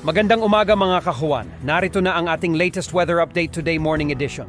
Magandang umaga mga kakuan. Narito na ang ating latest weather update today morning edition.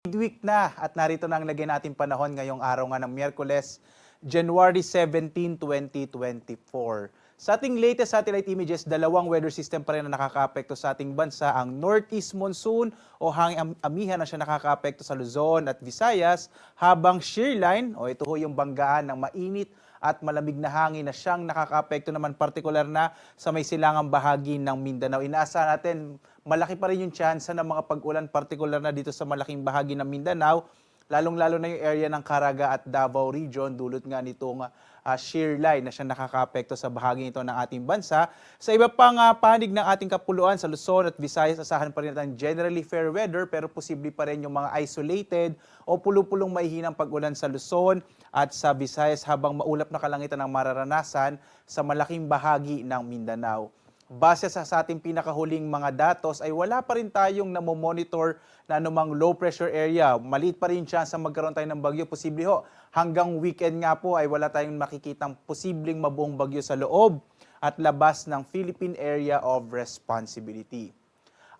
Midweek na at narito na ang lagay natin panahon ngayong araw nga ng Miyerkules, January 17, 2024. Sa ating latest satellite images, dalawang weather system pa rin na nakakaapekto sa ating bansa. Ang Northeast Monsoon o hanging amihan na siya nakakaapekto sa Luzon at Visayas, habang shear line o ito ho yung banggaan ng mainit at malamig na hangin na siyang nakakaapekto naman partikular na sa may silangang bahagi ng Mindanao. Inaasahan natin malaki pa rin yung tsansa ng mga pag-ulan partikular na dito sa malaking bahagi ng Mindanao, lalong-lalo na yung area ng Caraga at Davao Region, dulot nga nitong shear line na siya nakakaapekto sa bahagi ito ng ating bansa. Sa iba pang panig ng ating kapuluan sa Luzon at Visayas, asahan pa rin natin generally fair weather pero posible pa rin yung mga isolated o pulupulong maihinang pag-ulan sa Luzon at sa Visayas habang maulap na kalangitan ang mararanasan sa malaking bahagi ng Mindanao. Base sa ating pinakahuling mga datos ay wala pa rin tayong namomonitor na anumang low pressure area. Maliit pa rin chance na magkaroon tayo ng bagyo. Posible ho, hanggang weekend nga po ay wala tayong makikitang posibleng mabuong bagyo sa loob at labas ng Philippine Area of Responsibility.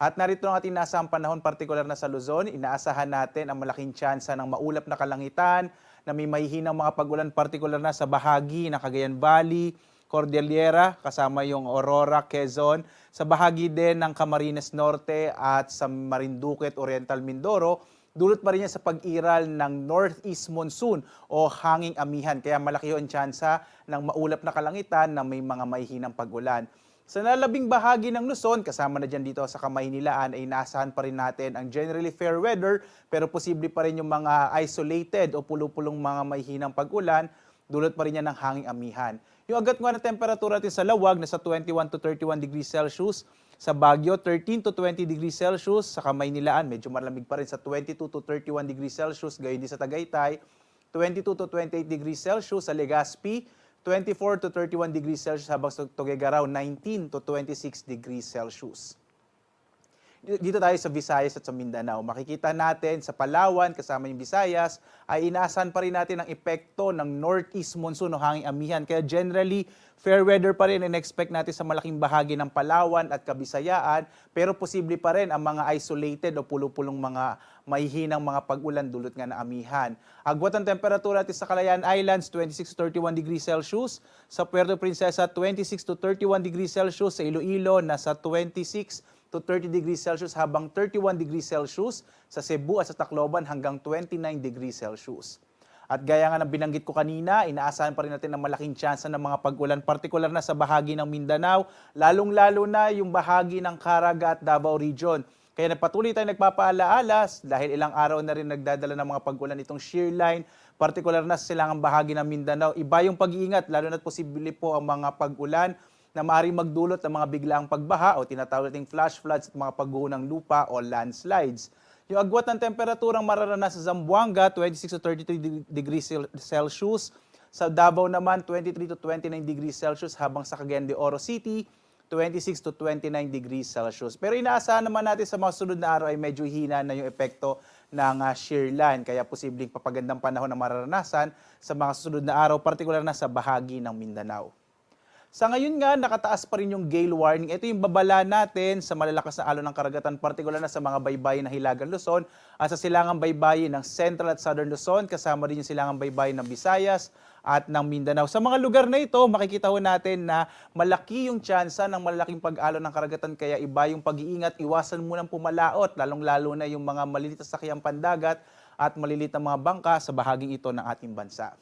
At narito ang ating nasa panahon partikular na sa Luzon, inaasahan natin ang malaking tsansa ng maulap na kalangitan na may mahihinang mga pag-ulan partikular na sa bahagi ng Cagayan Valley, Cordillera, kasama yung Aurora, Quezon, sa bahagi din ng Camarines Norte at sa Marinduque at Oriental Mindoro, dulot pa rin niya sa pag-iral ng Northeast Monsoon o hanging amihan. Kaya malaki yung tsansa ng maulap na kalangitan na may mga mahihinang pag-ulan. Sa nalabing bahagi ng Luzon, kasama na dyan dito sa Kamaynilaan, ay naasahan pa rin natin ang generally fair weather, pero posible pa rin yung mga isolated o pulupulong mga mahihinang pag-ulan, dulot pa rin niya ng hanging amihan. Yung agad nga na temperatura natin sa Lawag, nasa 21 to 31 degrees Celsius. Sa Baguio, 13 to 20 degrees Celsius. Sa Kamaynilaan, medyo malamig pa rin sa 22 to 31 degrees Celsius. Gayon din sa Tagaytay, 22 to 28 degrees Celsius. Sa Legazpi, 24 to 31 degrees Celsius. Habang sa Tuguegarao, 19 to 26 degrees Celsius. Dito tayo sa Visayas at sa Mindanao. Makikita natin sa Palawan, kasama yung Visayas, ay inaasahan pa rin natin ang epekto ng Northeast Monsoon o hanging amihan. Kaya generally, fair weather pa rin in-expect natin sa malaking bahagi ng Palawan at Kabisayaan, pero posible pa rin ang mga isolated o pulupulong mga mahihinang mga pag-ulan dulot nga na amihan. Agwat ang temperatura natin sa Calayan Islands, 26 to 31 degrees Celsius. Sa Puerto Princesa, 26 to 31 degrees Celsius. Sa Iloilo, nasa 26 to 30 degrees Celsius habang 31 degrees Celsius. Sa Cebu at sa Tacloban hanggang 29 degrees Celsius. At gaya nga ng binanggit ko kanina, inaasahan pa rin natin ng malaking tsansa ng mga pag-ulan, partikular na sa bahagi ng Mindanao, lalong-lalo na yung bahagi ng Caraga at Davao Region. Kaya patuloy tayong nagpapaalaala dahil ilang araw na rin nagdadala ng mga pag-ulan itong shear line, partikular na sa silangang bahagi ng Mindanao. Iba yung pag-iingat, lalo na't posible po ang mga pag-ulan na maaaring magdulot ng mga biglaang pagbaha o tinatawag nating flash floods at mga pagguho ng lupa o landslides. Yung agwat ng temperaturang mararanasan sa Zamboanga, 26 to 33 degrees Celsius. Sa Davao naman, 23 to 29 degrees Celsius, habang sa Cagayan de Oro City, 26 to 29 degrees Celsius. Pero inaasahan naman natin sa mga sunod na araw ay medyo hina na yung epekto ng shear line. Kaya posibleng papagandang panahon na mararanasan sa mga susunod na araw, partikular na sa bahagi ng Mindanao. Sa ngayon nga, nakataas pa rin yung gale warning. Ito yung babala natin sa malalakas na alon ng karagatan, partikular na sa mga baybayin ng Hilagang Luzon at sa silangang baybayin ng Central at Southern Luzon, kasama rin yung silangang baybayin ng Visayas at ng Mindanao. Sa mga lugar na ito, makikita ho natin na malaki yung tsansa ng malaking pag-alon ng karagatan, kaya iba yung pag-iingat, iwasan munang pumalaot, lalong-lalo na yung mga maliliit na sakyang pandagat at maliliit na mga bangka sa bahaging ito ng ating bansa.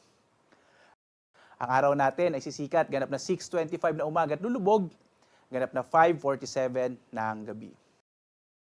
Ang araw natin ay sisikat, ganap na 6:25 na umaga at lulubog, ganap na 5:47 ng gabi.